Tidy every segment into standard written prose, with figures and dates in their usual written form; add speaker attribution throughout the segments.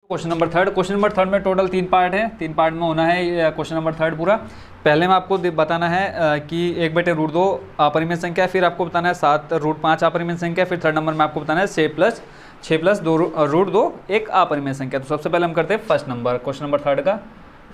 Speaker 1: Question number third में total 3 part है, 3 part में होना है क्वेश्चन नंबर थर्ड पूरा। पहले में आपको बताना है कि 1/√2 अपरिमेय संख्या है, फिर आपको बताना है 7√5 अपरिमेय संख्या, फिर थर्ड नंबर में आपको बताना है 6+2√2 एक अपरिमेय संख्या। तो सबसे पहले हम करते हैं first number, question number third का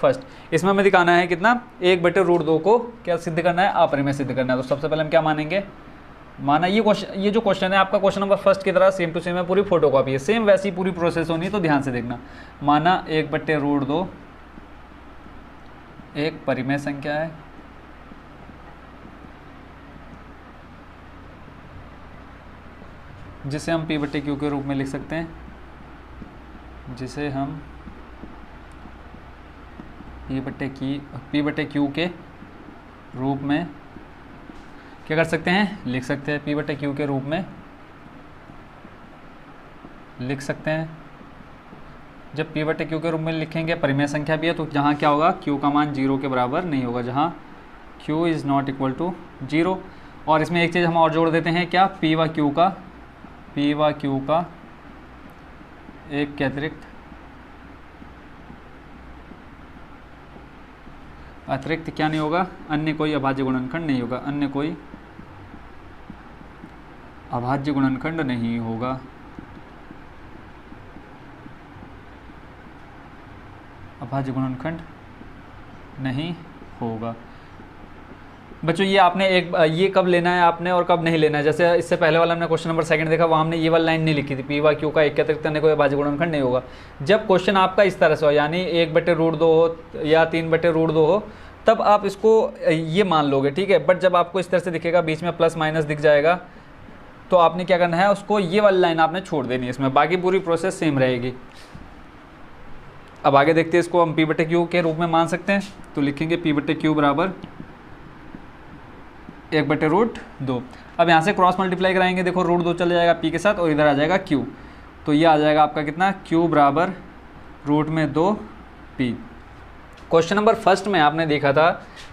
Speaker 1: फर्स्ट। इसमें हमें दिखाना है कितना 1/√2 को क्या सिद्ध करना है, अपरिमेय सिद्ध करना है। तो सबसे पहले हम क्या मानेंगे, माना ये जो क्वेश्चन है आपका क्वेश्चन नंबर फर्स्ट की तरह सेम टू सेम है, पूरी फोटोकॉपी है, सेम वैसी पूरी प्रोसेस होनी है, तो ध्यान से देखना। माना 1/√2 एक परिमेय संख्या है, जिसे हम P/Q के रूप में लिख सकते हैं, जिसे हम P/Q के रूप में क्या कर सकते हैं, लिख सकते हैं, P/Q के रूप में लिख सकते हैं। जब P/Q के रूप में लिखेंगे, परिमेय संख्या भी है, तो जहाँ क्या होगा, Q का मान 0 के बराबर नहीं होगा, जहाँ Q is not equal to 0। और इसमें एक चीज़ हम और जोड़ देते हैं, क्या, P व Q का एक के अतिरिक्त क्या नहीं होगा, अन्य कोई अभाज्य गुणनखंड नहीं होगा, अन्य कोई अभाज्य गुणनखंड नहीं होगा। अभाज्य गुणनखंड नहीं होगा। बच्चों ये आपने ये कब लेना है आपने और कब नहीं लेना है। जैसे इससे पहले वाला हमने क्वेश्चन नंबर सेकंड देखा, वहाँ हमने ये वाली लाइन नहीं लिखी थी, P/Q का एक के अतिरिक्त अन्य कोई अभाज्य गुणनखंड नहीं होगा। जब क्वेश्चन आपका इस तरह से हो, यानी 1/√2 हो या 3/√2 हो, तब आप इसको ये मान लोगे, ठीक है। बट जब आपको इस तरह से दिखेगा, बीच में प्लस माइनस दिख जाएगा, तो आपने क्या करना है, उसको ये वाली लाइन आपने छोड़ देनी है इसमें, बाकी पूरी प्रोसेस सेम रहेगी। अब आगे देखते हैं, इसको हम P/Q के रूप में मान सकते हैं, तो लिखेंगे P/Q बराबर 1/√2। अब यहाँ से क्रॉस मल्टीप्लाई कराएंगे, देखो √2 चले जाएगा P के साथ और इधर आ जाएगा Q, तो ये आ जाएगा आपका कितना, Q बराबर √2P। क्वेश्चन नंबर फर्स्ट में आपने देखा था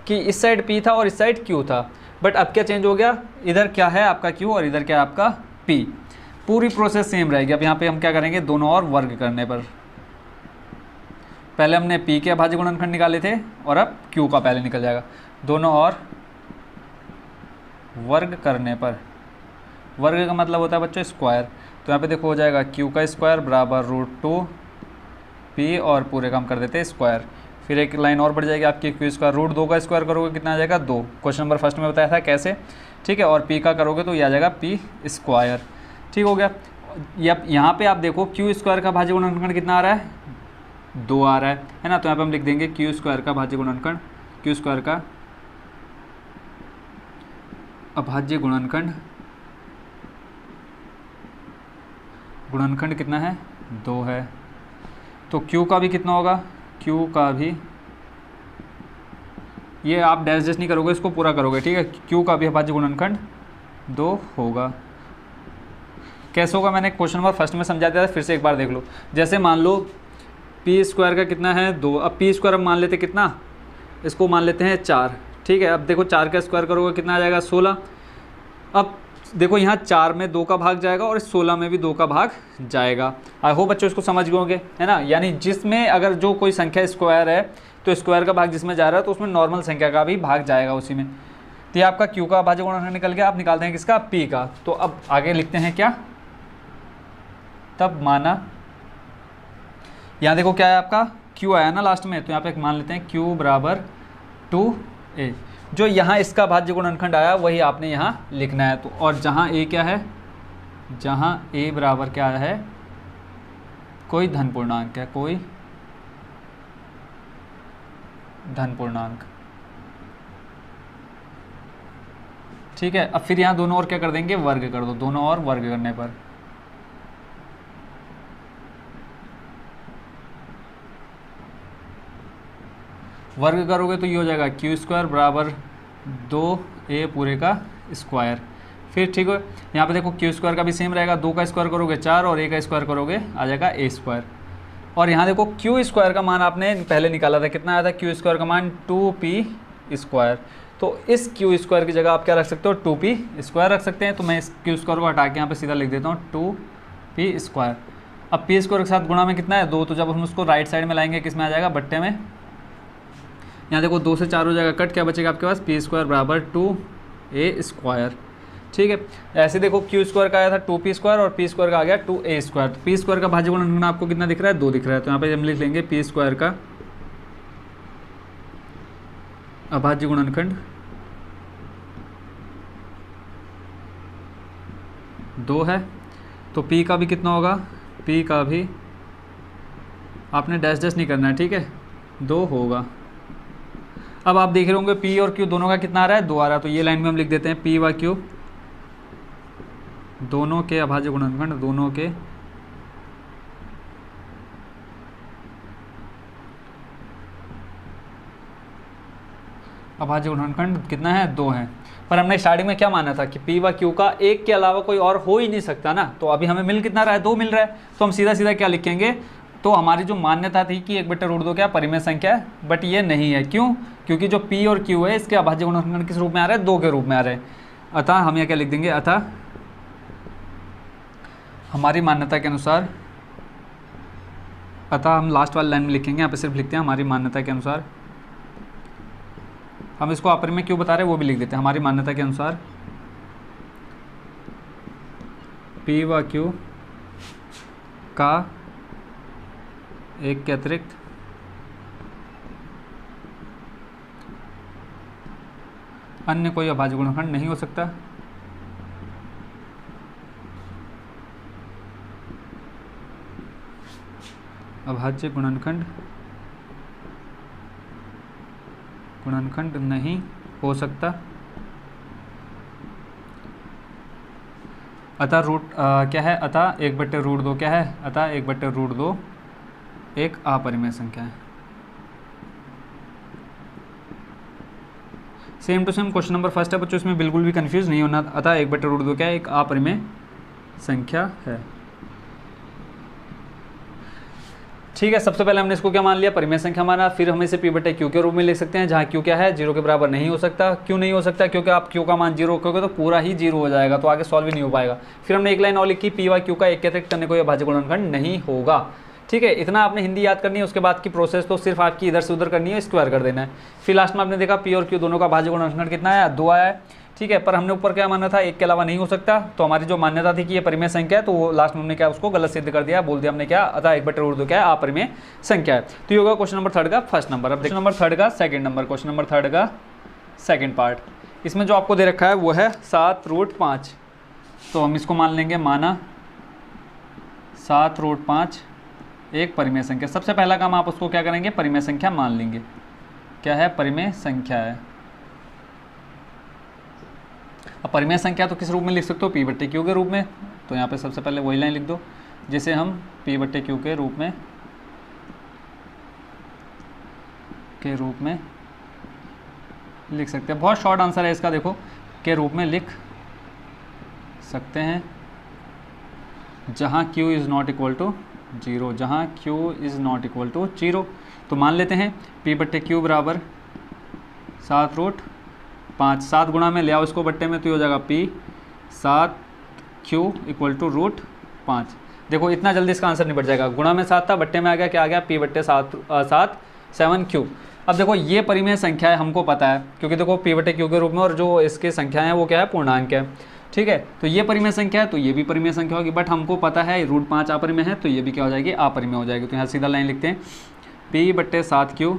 Speaker 1: कि इस साइड P था और इस साइड Q था, बट अब क्या चेंज हो गया, इधर क्या है आपका Q और इधर क्या है आपका P। पूरी प्रोसेस सेम रहेगी। अब यहाँ पे हम क्या करेंगे, दोनों और वर्ग करने पर, पहले हमने P के अभाज्य गुणनखंड निकाले थे और अब Q का पहले निकल जाएगा, दोनों और वर्ग करने पर। वर्ग का मतलब होता है बच्चों स्क्वायर, तो यहाँ पे देखो हो जाएगा Q का स्क्वायर बराबर √2P और पूरे का हम कर देते हैं स्क्वायर। फिर एक लाइन और बढ़ जाएगी आपकी, Q स्क्वायर √2 का स्क्वायर करोगे कितना आ जाएगा 2, क्वेश्चन नंबर फर्स्ट में बताया था कैसे, ठीक है। और P का करोगे तो ये आ जाएगा P स्क्वायर, ठीक हो गया। यहाँ पे आप देखो Q स्क्वायर का भाज्य गुणनखंड कितना आ रहा है, 2 आ रहा है ना। तो यहाँ पे हम लिख देंगे Q स्क्वायर का भाज्य गुणनखंड, Q स्क्वायर का अभाज्य गुणनखंड कितना है, 2 है। तो Q का भी कितना होगा, Q का भी, ये आप डैश नहीं करोगे, इसको पूरा करोगे, ठीक है। Q का भी अभाज्य गुणनखंड 2 होगा। कैसे होगा, मैंने क्वेश्चन नंबर फर्स्ट में समझा दिया था, फिर से एक बार देख लो। जैसे मान लो P स्क्वायर का कितना है 2, अब P स्क्वायर अब मान लेते कितना, इसको मान लेते हैं 4, ठीक है। अब देखो 4 का स्क्वायर करोगे कितना आ जाएगा 16। अब देखो यहाँ 4 में 2 का भाग जाएगा और 16 में भी 2 का भाग जाएगा। आई होप बच्चों इसको समझ गए होंगे, है ना। यानी जिसमें अगर जो कोई संख्या स्क्वायर है, तो स्क्वायर का भाग जिसमें जा रहा है, तो उसमें नॉर्मल संख्या का भी भाग जाएगा उसी में। तो ये आपका Q का अभाज्य गुणनखंड निकल गया। आप निकालते हैं किसका, P का। तो अब आगे लिखते हैं क्या, तब माना, यहाँ देखो क्या है आपका Q आया ना लास्ट में, तो यहाँ पे एक मान लेते हैं Q बराबर 2A। जो यहाँ इसका भाज्य गुणनखंड आया वही आपने यहाँ लिखना है। तो और जहाँ A क्या है, जहाँ A बराबर क्या है, कोई धन पूर्णांक है, कोई धन पूर्णांक, ठीक है। अब फिर यहाँ दोनों और क्या कर देंगे, वर्ग कर दो, दोनों और वर्ग करने पर वर्ग करोगे तो ये हो जाएगा Q स्क्वायर बराबर 2A पूरे का स्क्वायर। फिर ठीक है, यहाँ पे देखो Q स्क्वायर का भी सेम रहेगा, 2 का स्क्वायर करोगे 4 और A का स्क्वायर करोगे आ जाएगा A स्क्वायर। और यहाँ देखो Q स्क्वायर का मान आपने पहले निकाला था, कितना आया था Q स्क्वायर का मान 2P स्क्वायर। तो इस Q स्क्वायर की जगह आप क्या रख सकते हो, 2P स्क्वायर रख सकते हैं। तो मैं इस Q स्क्वायर को हटा के यहाँ पे सीधा लिख देता हूँ 2P स्क्वायर। अब पी स्क्वायर के साथ गुणा में कितना है 2, तो जब हम उसको राइट साइड में लाएंगे किस में आ जाएगा, बट्टे में। यहाँ देखो 2 से 4 हो जाएगा कट, क्या बचेगा आपके पास, पी स्क्वायर बराबर 2a स्क्वायर। ठीक है, ऐसे देखो क्यू स्क्वायर का आया था 2p स्क्वायर और पी स्क्वायर का आ गया 2a स्क्वायर। तो पी स्क्वायर का भाज्य गुणनखंड आपको कितना दिख रहा है, 2 दिख रहा है। तो यहाँ पे हम लिख लेंगे पी स्क्वायर का अभाज्य गुणनखंड 2 है। तो p का भी कितना होगा, p का भी आपने डैश डैश नहीं करना है, ठीक है, 2 होगा। अब आप देख रहे होंगे p और q दोनों का कितना आ रहा है, 2 आ रहा है। तो ये लाइन में हम लिख देते हैं p व q दोनों के अभाज्य गुणनखंड, दोनों के अभाज्य गुणनखंड कितना है, 2 है। पर हमने स्टार्टिंग में क्या माना था कि p व q का एक के अलावा कोई और हो ही नहीं सकता ना। तो अभी हमें मिल कितना रहा है, 2 मिल रहा है। तो हम सीधा सीधा क्या लिखेंगे, तो हमारी जो मान्यता थी कि 1/√2 क्या परिमेय संख्या है, बट ये नहीं है। क्यों, क्योंकि जो p और q है इसके अभाज्य गुणनखंड किस रूप में आ रहा है, 2 के रूप में आ रहे हैं। अतः हम यहाँ क्या लिख देंगे, अतः हमारी मान्यता के अनुसार, अतः हम लास्ट वाली लाइन में लिखेंगे, यहाँ पे सिर्फ लिखते हैं हमारी मान्यता के अनुसार। हम इसको अपरिमेय क्यों बता रहे हैं वो भी लिख देते हैं, हमारी मान्यता के अनुसार p व q का एक के अतिरिक्त अन्य कोई अभाज्य गुणनखंड नहीं हो सकता। अभाज्य गुणनखंड नहीं हो सकता। अतः क्या है, अतः 1/√2 क्या है, अतः 1/√2 एक अपरिमेय संख्या है। Same to same question number first है बच्चों, इसमें बिल्कुल भी कंफ्यूज नहीं होना। अतः 1/√2 क्या है, एक अपरिमेय संख्या है। ठीक है, सबसे पहले हमने इसको क्या मान लिया, परिमेय संख्या माना। फिर हम इसे p/q के रूप में लिख सकते हैं, जहाँ q क्या है, 0 के बराबर नहीं हो सकता। क्यों नहीं हो सकता, क्योंकि आप q का मान 0 रखोगे तो पूरा ही 0 हो जाएगा, तो आगे सॉल्व ही नहीं हो पाएगा। फिर हमने एक लाइन और लिखी, p व q का एक के अतिरिक्त अन्य कोई अभाज्य गुणनखंड नहीं होगा। ठीक है, इतना आपने हिंदी याद करनी है। उसके बाद की प्रोसेस तो सिर्फ आपकी इधर से उधर करनी है, स्क्वायर कर देना है। फिर लास्ट में आपने देखा p और q दोनों का भाज्य गुणनखंड कितना आया, 2 आया है। ठीक है, पर हमने ऊपर क्या माना था, एक के अलावा नहीं हो सकता। तो हमारी जो मान्यता थी कि ये परिमेय संख्या है, तो वो लास्ट में हमने क्या उसको गलत सिद्ध कर दिया, बोल दिया हमने क्या, अतः 1/√2 क्या है, अपरिमेय संख्या है। तो ये होगा क्वेश्चन नंबर 3 का फर्स्ट नंबर। अब क्वेश्चन नंबर 3 का सेकंड नंबर, क्वेश्चन नंबर 3 का सेकंड पार्ट। इसमें जो आपको दे रखा है वो है 7√5। तो हम इसको मान लेंगे, माना 7√5 एक परिमेय संख्या। सबसे पहला काम आप उसको क्या करेंगे, परिमेय संख्या मान लेंगे। क्या है, परिमेय संख्या है। अब परिमेय संख्या तो किस रूप में लिख सकते हो, p/q के रूप में। तो यहाँ पे सबसे पहले वही लाइन लिख दो जिसे हम p/q के रूप में लिख सकते हैं। बहुत शॉर्ट आंसर है इसका, देखो के रूप में लिख सकते हैं, जहाँ q is not equal to 0, जहाँ q is not equal to 0। तो मान लेते हैं p/q बराबर 7√5। 7 गुणा में ले आओ इसको बट्टे में, तो ये हो जाएगा p 7q इक्वल टू √5। देखो इतना जल्दी इसका आंसर निपट जाएगा। गुणा में 7 था, बट्टे में आ गया, क्या आ गया, p/7 7q। अब देखो ये परिमेय संख्या है, हमको पता है, क्योंकि देखो p/q के रूप में, और जो इसके संख्या है वो क्या है, पूर्णांक है। ठीक है, तो ये परिमेय संख्या है, तो ये भी परिमेय संख्या होगी। बट हमको पता है √5 अपरिमेय है, तो ये भी क्या हो जाएगी, अपरिमेय हो जाएगी। तो यहाँ सीधा लाइन लिखते हैं, p/7q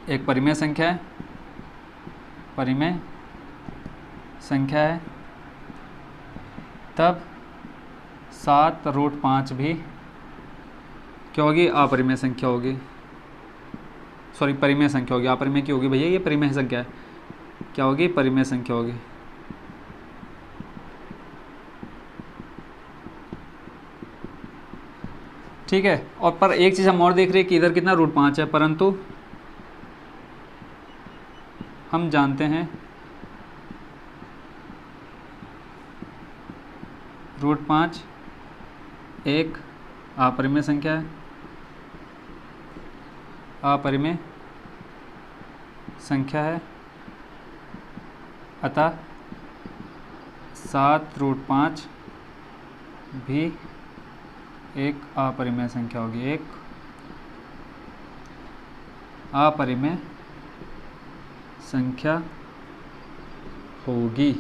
Speaker 1: एक परिमेय संख्या है, परिमेय संख्या है, तब 7√5 भी क्या होगी, अपरिमेय संख्या होगी। सॉरी, परिमेय संख्या होगी, अपरिमेय की होगी भैया, ये परिमेय संख्या है, क्या होगी, परिमेय संख्या होगी। ठीक है, और पर एक चीज़ हम और देख रहे हैं कि इधर कितना √5 है, परंतु हम जानते हैं √5 एक अपरिमेय संख्या है, अपरिमेय संख्या है। अतः 7√5 भी एक अपरिमेय संख्या होगी, एक अपरिमेय संख्या होगी।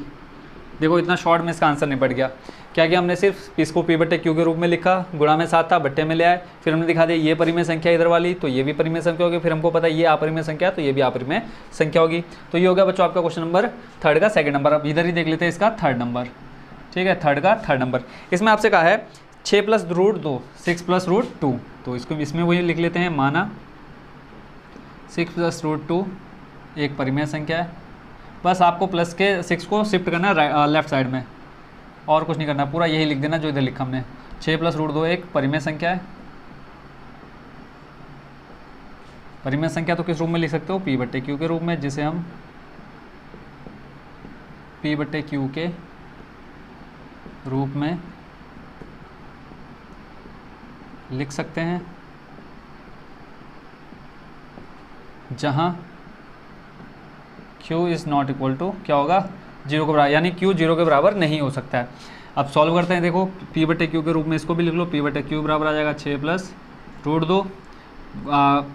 Speaker 1: देखो इतना शॉर्ट में इसका आंसर निपट गया। क्या किया हमने, सिर्फ इसको पी बट्टे क्यू के रूप में लिखा, गुणा में 7 था, बट्टे में ले आए, फिर हमने दिखा दिया ये परिमेय संख्या इधर वाली, तो ये भी परिमेय संख्या होगी, फिर हमको पता है ये अपरिमेय संख्या है तो ये भी अपरिमेय संख्या होगी। तो ये हो गया बच्चों आपका क्वेश्चन नंबर 3 का सेकंड नंबर। अब इधर ही देख लेते हैं इसका थर्ड नंबर, ठीक है, 3 का थर्ड नंबर। इसमें आपसे कहा है 6 + √2 6 + √2, तो इसको इसमें वही लिख लेते हैं, माना 6 + √2 एक परिमेय संख्या है। बस आपको प्लस के 6 को शिफ्ट करना है लेफ्ट साइड में, और कुछ नहीं करना, पूरा यही लिख देना जो इधर लिखा हमने। 6 + √2 एक परिमेय संख्या है। परिमेय संख्या तो किस रूप में लिख सकते हो, पी बट्टे क्यू के रूप में, जिसे हम पी बट्टे क्यू के रूप में लिख सकते हैं, जहां q is not equal to क्या होगा, 0 के बराबर, यानी q 0 के बराबर नहीं हो सकता है। अब सॉल्व करते हैं, देखो p बटे q के रूप में इसको भी लिख लो, p बटे q बराबर आ जाएगा 6 + √2,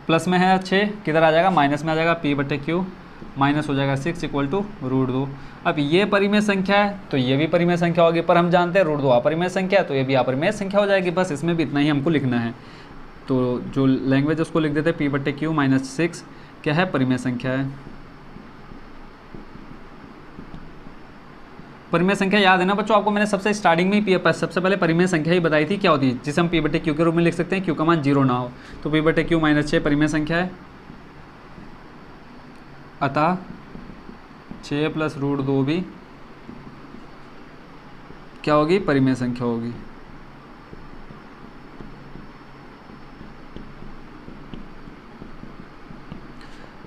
Speaker 1: प्लस में है 6, किधर आ जाएगा, माइनस में आ जाएगा, p बटे q माइनस हो जाएगा 6 = √2। अब ये परिमेय संख्या है तो ये भी परिमेय संख्या होगी, पर हम जानते हैं √2 अपरिमेय संख्या है तो ये भी अपरिमेय संख्या हो जाएगी। बस इसमें भी इतना ही हमको लिखना है। तो जो लैंग्वेज उसको लिख देते हैं, p बटे q -6 क्या है, परिमेय संख्या है। परिमेय संख्या याद है ना बच्चों, आपको मैंने सबसे स्टार्टिंग में ही सबसे पहले परिमेय संख्या ही बताई थी, क्या होती है, जिसे हम p बटे q के रूप में लिख सकते हैं, q का मान 0 ना हो, तो p बटे q -6 परिमेय संख्या है। अतः 6 + √2 भी क्या होगी, परिमेय संख्या होगी।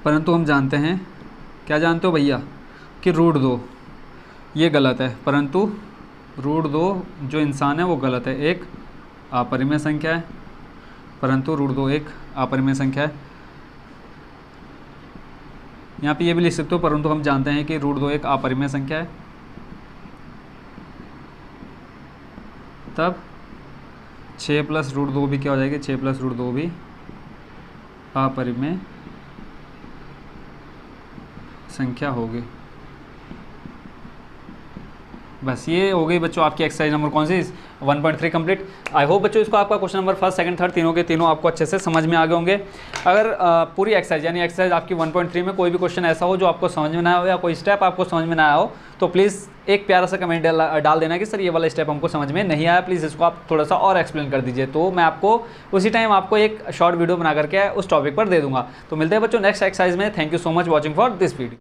Speaker 1: परंतु हम जानते हैं, क्या जानते हो भैया, कि √2 ये गलत है, परंतु √2 जो इंसान है वो गलत है, एक अपरिमेय संख्या है, परंतु √2 एक अपरिमेय संख्या है। यहाँ पे ये भी लिख सकते हो, परंतु हम जानते हैं कि √2 एक अपरिमेय संख्या है। तब 6 + √2 भी क्या हो जाएगी, 6 + √2 भी अपरिमेय संख्या होगी। बस ये हो गई बच्चों आपकी एक्सरसाइज नंबर कौन सी, 1.3 कंप्लीट। आई होप बच्चों इसको आपका question number 1st, 2nd, 3rd तीनों के तीनों आपको अच्छे से समझ में आ गए होंगे। अगर पूरी एक्सरसाइज यानी एक्सरसाइज आपकी 1.3 में कोई भी क्वेश्चन ऐसा हो जो आपको समझ में ना आया हो या कोई स्टेप आपको समझ में ना आया हो, तो प्लीज़ एक प्यारा सा कमेंट डाल देना कि सर ये वाला स्टेप हमको समझ में नहीं आया, प्लीज़ इसको आप थोड़ा सा और एक्सप्लेन कर दीजिए, तो मैं आपको उसी टाइम आपको एक शॉर्ट वीडियो बना करके उस टॉपिक पर दे दूँगा। तो मिलते हैं बच्चों नेक्स्ट एक्सरसाइज में। Thank you so much watching for this video.